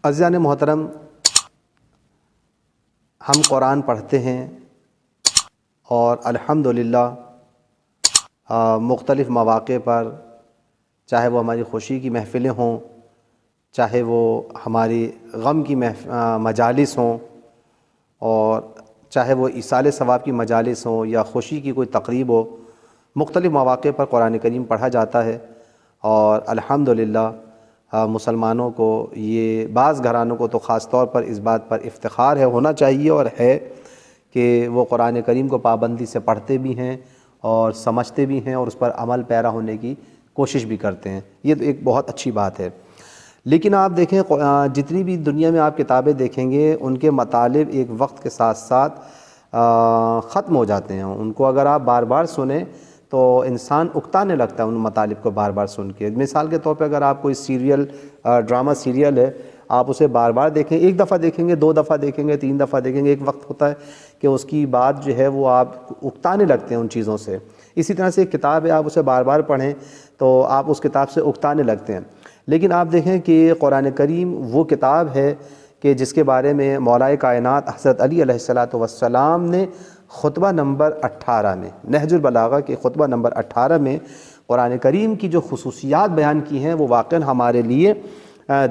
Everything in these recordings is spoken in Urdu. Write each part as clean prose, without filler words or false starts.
عزیزان محترم، ہم قرآن پڑھتے ہیں اور الحمدللہ مختلف مواقع پر، چاہے وہ ہماری خوشی کی محفلیں ہوں، چاہے وہ ہماری غم کی مجالس ہوں، اور چاہے وہ ایصال ثواب کی مجالس ہوں یا خوشی کی کوئی تقریب ہو، مختلف مواقع پر قرآن کریم پڑھا جاتا ہے۔ اور الحمدللہ مسلمانوں کو، یہ بعض گھرانوں کو تو خاص طور پر اس بات پر افتخار ہے، ہونا چاہیے اور ہے، کہ وہ قرآن کریم کو پابندی سے پڑھتے بھی ہیں اور سمجھتے بھی ہیں اور اس پر عمل پیرا ہونے کی کوشش بھی کرتے ہیں۔ یہ تو ایک بہت اچھی بات ہے۔ لیکن آپ دیکھیں، جتنی بھی دنیا میں آپ کتابیں دیکھیں گے، ان کے مطالب ایک وقت کے ساتھ ساتھ ختم ہو جاتے ہیں۔ ان کو اگر آپ بار بار سنیں تو انسان اکتانے لگتا ہے ان مطالب کو بار بار سن کے۔ مثال کے طور پہ اگر آپ کوئی سیریل، ڈرامہ سیریل ہے، آپ اسے بار بار دیکھیں، ایک دفعہ دیکھیں گے، دو دفعہ دیکھیں گے، تین دفعہ دیکھیں گے، ایک وقت ہوتا ہے کہ اس کی بات جو ہے وہ آپ اکتانے لگتے ہیں ان چیزوں سے۔ اسی طرح سے ایک کتاب ہے، آپ اسے بار بار پڑھیں تو آپ اس کتاب سے اکتانے لگتے ہیں۔ لیکن آپ دیکھیں کہ قرآن کریم وہ کتاب ہے کہ جس کے بارے میں مولائے کائنات حضرت علی علیہ السلام نے خطبہ نمبر 18 میں، نہج البلاغہ کے خطبہ نمبر 18 میں قرآن کریم کی جو خصوصیات بیان کی ہیں، وہ واقعاً ہمارے لیے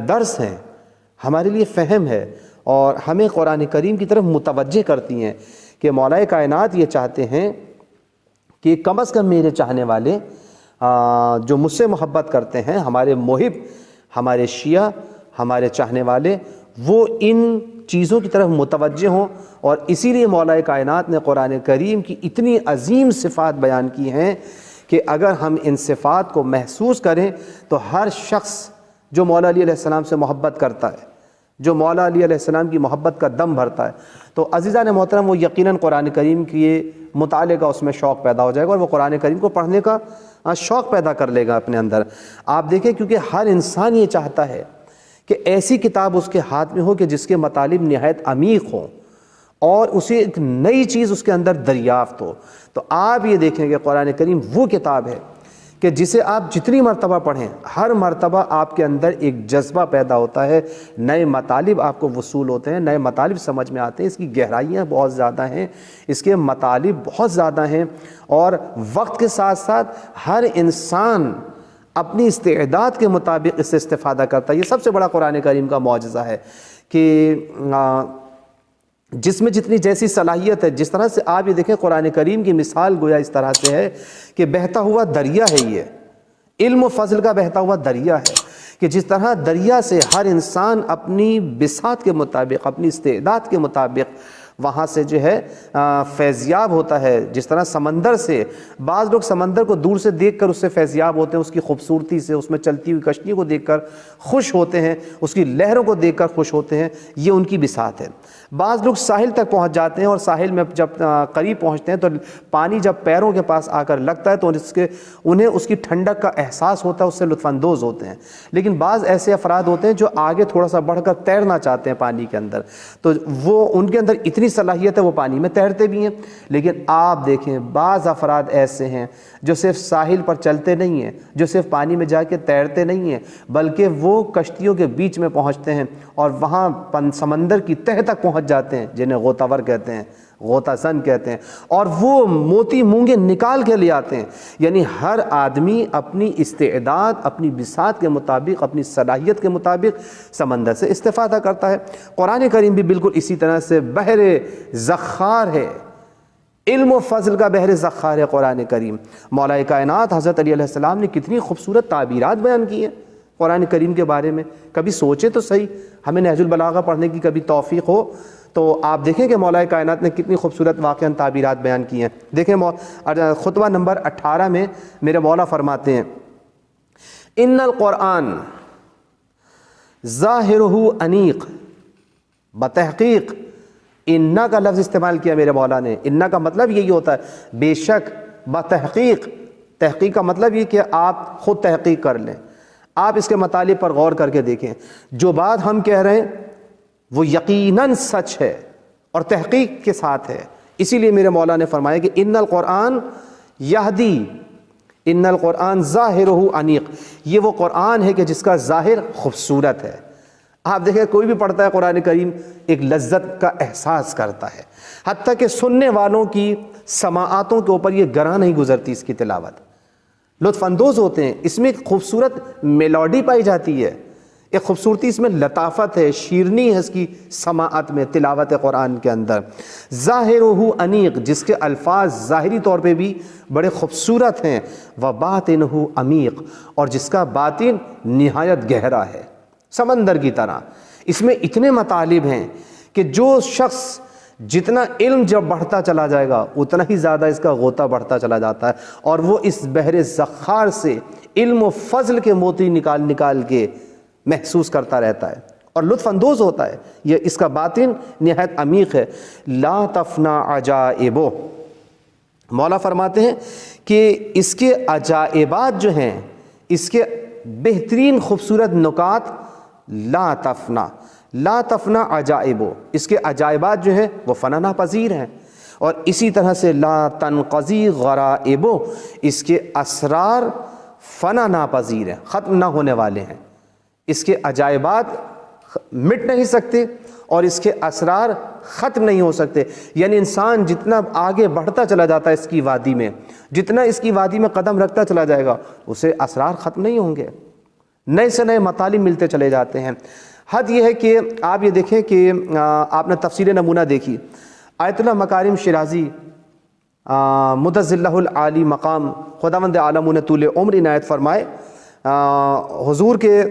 درس ہیں، ہمارے لیے فہم ہے، اور ہمیں قرآن کریم کی طرف متوجہ کرتی ہیں کہ مولائے کائنات یہ چاہتے ہیں کہ کم از کم میرے چاہنے والے جو مجھ سے محبت کرتے ہیں، ہمارے محب، ہمارے شیعہ، ہمارے چاہنے والے، وہ ان چیزوں کی طرف متوجہ ہوں۔ اور اسی لیے مولا کائنات نے قرآن کریم کی اتنی عظیم صفات بیان کی ہیں کہ اگر ہم ان صفات کو محسوس کریں تو ہر شخص جو مولا علی علیہ السلام سے محبت کرتا ہے، جو مولا علی علیہ السلام کی محبت کا دم بھرتا ہے، تو عزیزان محترم وہ یقیناً قرآن کریم کے مطالعے کا اس میں شوق پیدا ہو جائے گا اور وہ قرآن کریم کو پڑھنے کا شوق پیدا کر لے گا اپنے اندر۔ آپ دیکھیں، کیونکہ ہر انسان یہ چاہتا ہے کہ ایسی کتاب اس کے ہاتھ میں ہو کہ جس کے مطالب نہایت عمیق ہوں اور اسے ایک نئی چیز اس کے اندر دریافت ہو۔ تو آپ یہ دیکھیں کہ قرآن کریم وہ کتاب ہے کہ جسے آپ جتنی مرتبہ پڑھیں، ہر مرتبہ آپ کے اندر ایک جذبہ پیدا ہوتا ہے، نئے مطالب آپ کو وصول ہوتے ہیں، نئے مطالب سمجھ میں آتے ہیں، اس کی گہرائیاں بہت زیادہ ہیں، اس کے مطالب بہت زیادہ ہیں، اور وقت کے ساتھ ساتھ ہر انسان اپنی استعداد کے مطابق اس سے استفادہ کرتا ہے۔ یہ سب سے بڑا قرآن کریم کا معجزہ ہے کہ جس میں جتنی جیسی صلاحیت ہے، جس طرح سے آپ یہ دیکھیں، قرآن کریم کی مثال گویا اس طرح سے ہے کہ بہتا ہوا دریا ہے، یہ علم و فضل کا بہتا ہوا دریا ہے، کہ جس طرح دریا سے ہر انسان اپنی بساط کے مطابق، اپنی استعداد کے مطابق وہاں سے جو ہے فیضیاب ہوتا ہے، جس طرح سمندر سے بعض لوگ سمندر کو دور سے دیکھ کر اس سے فیضیاب ہوتے ہیں، اس کی خوبصورتی سے، اس میں چلتی ہوئی کشتیوں کو دیکھ کر خوش ہوتے ہیں، اس کی لہروں کو دیکھ کر خوش ہوتے ہیں، یہ ان کی بساط ہے۔ بعض لوگ ساحل تک پہنچ جاتے ہیں اور ساحل میں جب قریب پہنچتے ہیں تو پانی جب پیروں کے پاس آ کر لگتا ہے تو انہیں اس کی ٹھنڈک کا احساس ہوتا ہے، اس سے لطف اندوز ہوتے ہیں۔ لیکن بعض ایسے افراد ہوتے ہیں جو آگے تھوڑا سا بڑھ کر تیرنا چاہتے ہیں پانی کے اندر، تو وہ ان کے اندر اتنی صلاحیت ہے، وہ پانی میں تیرتے بھی ہیں۔ لیکن آپ دیکھیں، بعض افراد ایسے ہیں جو صرف ساحل پر چلتے نہیں ہیں، جو صرف پانی میں جا کے تیرتے نہیں ہیں، بلکہ وہ کشتیوں کے بیچ میں پہنچتے ہیں اور وہاں سمندر کی تہہ تک پہنچ جاتے ہیں، جنہیں غوطہ ور کہتے ہیں، غوطہ زن کہتے ہیں، اور وہ موتی مونگے نکال کے لے آتے ہیں۔ یعنی ہر آدمی اپنی استعداد، اپنی بساط کے مطابق، اپنی صلاحیت کے مطابق سمندر سے استفادہ کرتا ہے۔ قرآن کریم بھی بالکل اسی طرح سے بحر ذخار ہے، علم و فضل کا بحر ذخار ہے قرآن کریم۔ مولا کائنات حضرت علی علیہ السلام نے کتنی خوبصورت تعبیرات بیان کی ہیں قرآن کریم کے بارے میں، کبھی سوچے تو صحیح، ہمیں نہج البلاغہ پڑھنے کی کبھی توفیق ہو تو آپ دیکھیں کہ مولا کائنات نے کتنی خوبصورت واقعاً تعبیرات بیان کی ہیں۔ دیکھیں خطبہ نمبر 18 میں میرے مولا فرماتے ہیں، ان القرآن ظاہرہ انیق، بتحقیق انا کا لفظ استعمال کیا میرے مولا نے۔ انا کا مطلب یہی ہوتا ہے بے شک، بتحقیق، تحقیق کا مطلب یہ کہ آپ خود تحقیق کر لیں، آپ اس کے مطالب پر غور کر کے دیکھیں، جو بات ہم کہہ رہے ہیں وہ یقیناً سچ ہے اور تحقیق کے ساتھ ہے۔ اسی لیے میرے مولا نے فرمایا کہ ان القرآن یہدی، ان القرآن ظاہرہ انیق، یہ وہ قرآن ہے کہ جس کا ظاہر خوبصورت ہے۔ آپ دیکھیں کوئی بھی پڑھتا ہے قرآن کریم ایک لذت کا احساس کرتا ہے، حتیٰ کہ سننے والوں کی سماعتوں کے اوپر یہ گراں نہیں گزرتی، اس کی تلاوت لطف اندوز ہوتے ہیں، اس میں ایک خوبصورت میلوڈی پائی جاتی ہے، ایک خوبصورتی اس میں لطافت ہے، شیرنی ہے اس کی سماعت میں، تلاوت قرآن کے اندر۔ ظاہرہ انیق، جس کے الفاظ ظاہری طور پہ بھی بڑے خوبصورت ہیں، وباطنہ عمیق، اور جس کا باطن نہایت گہرا ہے، سمندر کی طرح۔ اس میں اتنے مطالب ہیں کہ جو شخص جتنا علم جب بڑھتا چلا جائے گا اتنا ہی زیادہ اس کا غوطہ بڑھتا چلا جاتا ہے، اور وہ اس بحر زخار سے علم و فضل کے موتی نکال نکال کے محسوس کرتا رہتا ہے اور لطف اندوز ہوتا ہے۔ یہ اس کا باطن نہایت عمیق ہے۔ لا تفنا عجائبہ، مولا فرماتے ہیں کہ اس کے عجائبات جو ہیں، اس کے بہترین خوبصورت نکات، لا تفنا، لا تفنا عجائبہ، اس کے عجائبات جو ہیں وہ فنا ناپذیر ہیں، اور اسی طرح سے لا تنقضی غرائبہ، اس کے اسرار فنا ناپذیر ہیں، ختم نہ ہونے والے ہیں، اس کے عجائبات مٹ نہیں سکتے اور اس کے اسرار ختم نہیں ہو سکتے۔ یعنی انسان جتنا آگے بڑھتا چلا جاتا ہے اس کی وادی میں، جتنا اس کی وادی میں قدم رکھتا چلا جائے گا، اسے اسرار ختم نہیں ہوں گے، نئے سے نئے مطالب ملتے چلے جاتے ہیں۔ حد یہ ہے کہ آپ یہ دیکھیں کہ آپ نے تفسیر نمونہ دیکھی، آیت اللہ مکارم شیرازی مدظ اللہ العالی مقام، خداوند عالم انہیں طول عمر عنایت فرمائے، حضور کے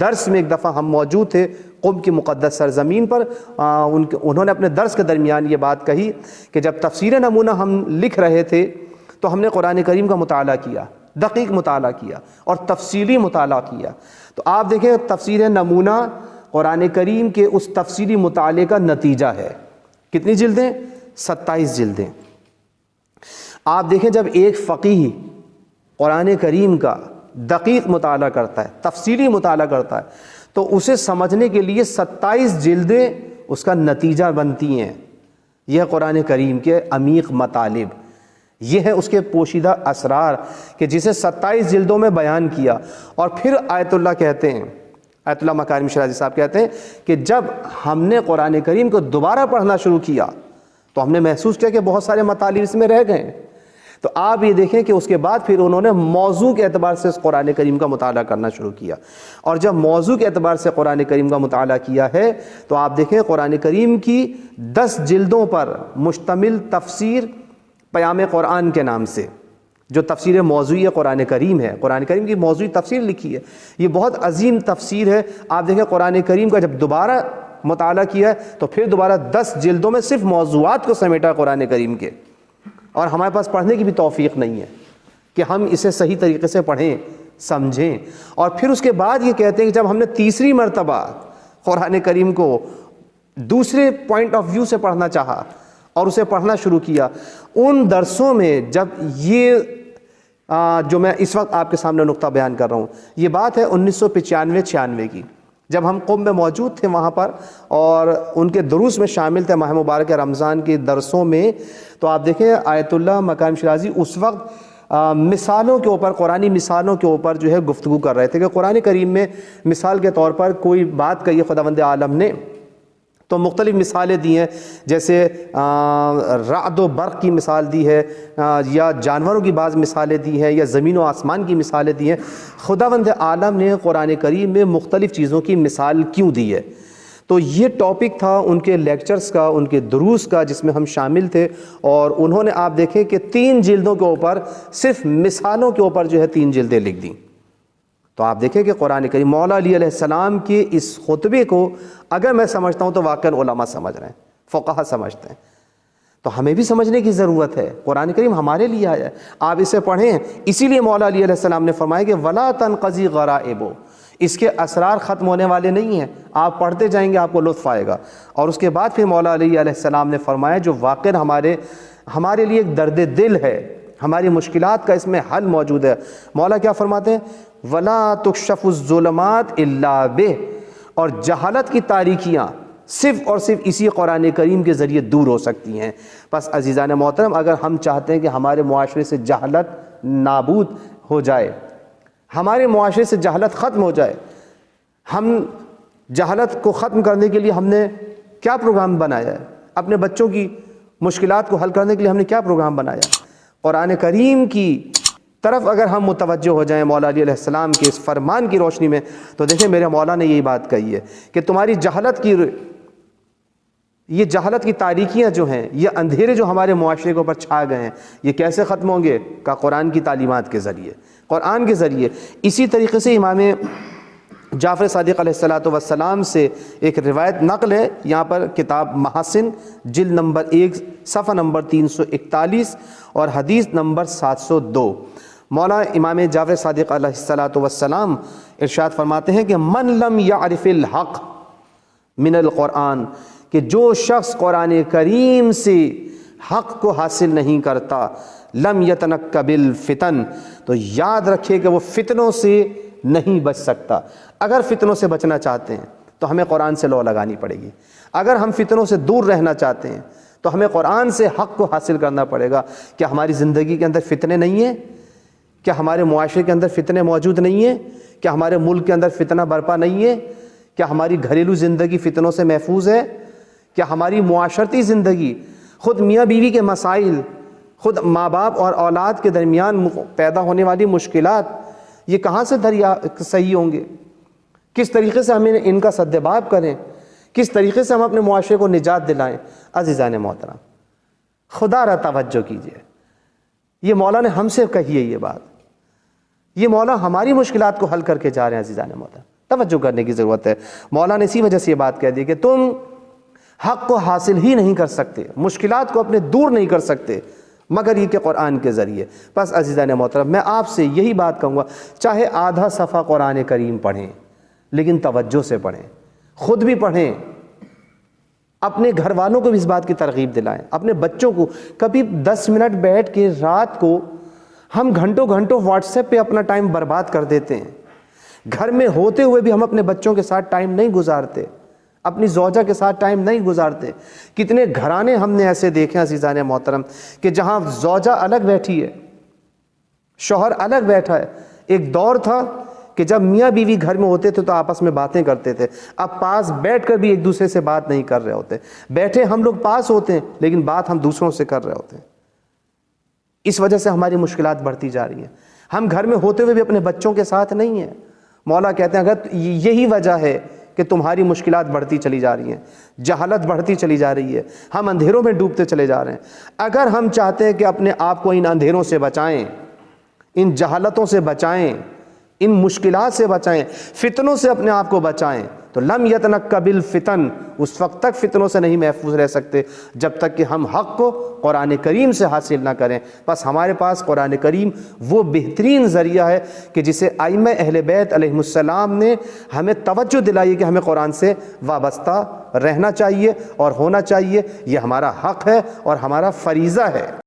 درس میں ایک دفعہ ہم موجود تھے قم کی مقدس سرزمین پر، انہوں نے اپنے درس کے درمیان یہ بات کہی کہ جب تفسیر نمونہ ہم لکھ رہے تھے تو ہم نے قرآن کریم کا مطالعہ کیا، دقیق مطالعہ کیا اور تفصیلی مطالعہ کیا۔ تو آپ دیکھیں تفسیر نمونہ قرآن کریم کے اس تفصیلی مطالعے کا نتیجہ ہے۔ کتنی جلدیں؟ 27 جلدیں۔ آپ دیکھیں جب ایک فقیہ قرآن کریم کا دقیق مطالعہ کرتا ہے، تفصیلی مطالعہ کرتا ہے، تو اسے سمجھنے کے لیے 27 جلدیں اس کا نتیجہ بنتی ہیں۔ یہ قرآن کریم کے عمیق مطالب، یہ ہے اس کے پوشیدہ اسرار کہ جسے 27 جلدوں میں بیان کیا۔ اور پھر آیت اللہ کہتے ہیں، آیت اللہ مکارم شیرازی صاحب کہتے ہیں کہ جب ہم نے قرآن کریم کو دوبارہ پڑھنا شروع کیا تو ہم نے محسوس کیا کہ بہت سارے مطالب اس میں رہ گئے۔ تو آپ یہ دیکھیں کہ اس کے بعد پھر انہوں نے موضوع کے اعتبار سے اس قرآن کریم کا مطالعہ کرنا شروع کیا، اور جب موضوع کے اعتبار سے قرآن کریم کا مطالعہ کیا ہے تو آپ دیکھیں قرآن کریم کی 10 جلدوں پر مشتمل تفسیر پیام قرآن کے نام سے، جو تفسیر موضوعی قرآن کریم ہے، قرآن کریم کی موضوعی تفسیر لکھی ہے، یہ بہت عظیم تفسیر ہے۔ آپ دیکھیں قرآن کریم کا جب دوبارہ مطالعہ کیا ہے تو پھر دوبارہ 10 جلدوں میں صرف موضوعات کو سمیٹا قرآن کریم کے، اور ہمارے پاس پڑھنے کی بھی توفیق نہیں ہے کہ ہم اسے صحیح طریقے سے پڑھیں سمجھیں۔ اور پھر اس کے بعد یہ کہتے ہیں کہ جب ہم نے تیسری مرتبہ قرآن کریم کو دوسرے پوائنٹ آف ویو سے پڑھنا چاہا اور اسے پڑھنا شروع کیا، ان درسوں میں جب یہ جو میں اس وقت آپ کے سامنے نقطہ بیان کر رہا ہوں، یہ بات ہے 1995-96 کی، جب ہم قم میں موجود تھے وہاں پر اور ان کے دروس میں شامل تھے ماہ مبارک رمضان کے درسوں میں، تو آپ دیکھیں آیت اللہ مکارم شیرازی اس وقت مثالوں کے اوپر، قرآنی مثالوں کے اوپر جو ہے گفتگو کر رہے تھے کہ قرآن کریم میں مثال کے طور پر کوئی بات کہی خداوند عالم نے تو مختلف مثالیں دی ہیں، جیسے رعد و برق کی مثال دی ہے، یا جانوروں کی بعض مثالیں دی ہیں، یا زمین و آسمان کی مثالیں دی ہیں۔ خداوند عالم نے قرآن کریم میں مختلف چیزوں کی مثال کیوں دی ہے؟ تو یہ ٹاپک تھا ان کے لیکچرز کا، ان کے دروس کا، جس میں ہم شامل تھے، اور انہوں نے آپ دیکھیں کہ 3 جلدوں کے اوپر صرف مثالوں کے اوپر جو ہے 3 جلدیں لکھ دیں۔ تو آپ دیکھیں کہ قرآن کریم مولا علی علیہ السلام کے اس خطبے کو اگر میں سمجھتا ہوں تو واقعاً علماء سمجھ رہے ہیں، فقہا سمجھتے ہیں، تو ہمیں بھی سمجھنے کی ضرورت ہے۔ قرآن کریم ہمارے لیے آیا ہے، آپ اسے پڑھیں۔ اسی لیے مولا علی علیہ السلام نے فرمایا کہ ولا تنقضی غرائبہ، اس کے اسرار ختم ہونے والے نہیں ہیں، آپ پڑھتے جائیں گے آپ کو لطف آئے گا۔ اور اس کے بعد پھر مولا علی علیہ السلام نے فرمایا جو واقعاً ہمارے لیے ایک درد دل ہے، ہماری مشکلات کا اس میں حل موجود ہے۔ مولا کیا فرماتے ہیں؟ وَلَا تُكْشَفُ الظُّلُمَاتُ إِلَّا بِهِ، اور جہالت کی تاریکیاں صرف اور صرف اسی قرآن کریم کے ذریعے دور ہو سکتی ہیں۔ بس عزیزان محترم، اگر ہم چاہتے ہیں کہ ہمارے معاشرے سے جہالت نابود ہو جائے، ہمارے معاشرے سے جہالت ختم ہو جائے، ہم جہالت کو ختم کرنے کے لیے ہم نے کیا پروگرام بنایا ہے؟ اپنے بچوں کی مشکلات کو حل کرنے کے لیے ہم نے کیا پروگرام بنایا؟ قرآن کریم کی طرف اگر ہم متوجہ ہو جائیں مولا علی علیہ السلام کے اس فرمان کی روشنی میں، تو دیکھیں میرے مولا نے یہی بات کہی ہے کہ تمہاری جہالت کی تاریکیاں جو ہیں، یہ اندھیرے جو ہمارے معاشرے کے اوپر چھا گئے ہیں، یہ کیسے ختم ہوں گے؟ کہ قرآن کی تعلیمات کے ذریعے، قرآن کے ذریعے۔ اسی طریقے سے امام جعفر صادق علیہ السلام سے ایک روایت نقل ہے، یہاں پر کتاب محاسن جلد نمبر 1 صفحہ نمبر 341 اور حدیث نمبر 702۔ مولا امام جعفر صادق علیہ السلام ارشاد فرماتے ہیں کہ من لم یعرف الحق من القرآن، کہ جو شخص قرآن کریم سے حق کو حاصل نہیں کرتا، لم یتنکب الفتن، تو یاد رکھے کہ وہ فتنوں سے نہیں بچ سکتا۔ اگر فتنوں سے بچنا چاہتے ہیں تو ہمیں قرآن سے لو لگانی پڑے گی، اگر ہم فتنوں سے دور رہنا چاہتے ہیں تو ہمیں قرآن سے حق کو حاصل کرنا پڑے گا۔ کیا ہماری زندگی کے اندر فتنے نہیں ہیں؟ کیا ہمارے معاشرے کے اندر فتنے موجود نہیں ہیں؟ کیا ہمارے ملک کے اندر فتنہ برپا نہیں ہے؟ کیا ہماری گھریلو زندگی فتنوں سے محفوظ ہے؟ کیا ہماری معاشرتی زندگی، خود میاں بیوی کے مسائل، خود ماں باپ اور اولاد کے درمیان پیدا ہونے والی مشکلات، یہ کہاں سے صحیح ہوں گے؟ کس طریقے سے ہمیں ان کا سدباب کریں؟ کس طریقے سے ہم اپنے معاشرے کو نجات دلائیں؟ عزیزان محترم، خدا را توجہ کیجیے، یہ مولا نے ہم سے کہی ہے یہ بات، یہ مولا ہماری مشکلات کو حل کر کے جا رہے ہیں۔ عزیزان محترم، توجہ کرنے کی ضرورت ہے۔ مولا نے اسی وجہ سے یہ بات کہہ دی کہ تم حق کو حاصل ہی نہیں کر سکتے، مشکلات کو اپنے دور نہیں کر سکتے مگر یہ کہ قرآن کے ذریعے۔ بس عزیزان محترم، میں آپ سے یہی بات کہوں گا، چاہے آدھا صفحہ قرآن کریم پڑھیں لیکن توجہ سے پڑھیں، خود بھی پڑھیں، اپنے گھر والوں کو بھی اس بات کی ترغیب دلائیں، اپنے بچوں کو۔ کبھی 10 منٹ بیٹھ کے رات کو ہم گھنٹوں گھنٹوں واٹس ایپ پہ اپنا ٹائم برباد کر دیتے ہیں، گھر میں ہوتے ہوئے بھی ہم اپنے بچوں کے ساتھ ٹائم نہیں گزارتے، اپنی زوجہ کے ساتھ ٹائم نہیں گزارتے۔ کتنے گھرانے ہم نے ایسے دیکھے ہیں عزیزان محترم کہ جہاں زوجہ الگ بیٹھی ہے، شوہر الگ بیٹھا ہے۔ ایک دور تھا کہ جب میاں بیوی گھر میں ہوتے تھے تو آپس میں باتیں کرتے تھے، اب پاس بیٹھ کر بھی ایک دوسرے سے بات نہیں کر رہے ہوتے، بیٹھے ہم لوگ پاس ہوتے ہیں لیکن بات ہم دوسروں سے کر رہے ہوتے ہیں۔ اس وجہ سے ہماری مشکلات بڑھتی جا رہی ہیں، ہم گھر میں ہوتے ہوئے بھی اپنے بچوں کے ساتھ نہیں ہیں۔ مولا کہتے ہیں اگر یہی وجہ ہے کہ تمہاری مشکلات بڑھتی چلی جا رہی ہیں، جہالت بڑھتی چلی جا رہی ہے، ہم اندھیروں میں ڈوبتے چلے جا رہے ہیں، اگر ہم چاہتے ہیں کہ اپنے آپ کو ان اندھیروں سے بچائیں، ان جہالتوں سے بچائیں، ان مشکلات سے بچائیں، فتنوں سے اپنے آپ کو بچائیں، تو لم یتنکب الفتن، اس وقت تک فتنوں سے نہیں محفوظ رہ سکتے جب تک کہ ہم حق کو قرآن کریم سے حاصل نہ کریں۔ بس ہمارے پاس قرآن کریم وہ بہترین ذریعہ ہے کہ جسے ائمہ اہل بیت علیہم السلام نے ہمیں توجہ دلائی کہ ہمیں قرآن سے وابستہ رہنا چاہیے اور ہونا چاہیے، یہ ہمارا حق ہے اور ہمارا فریضہ ہے۔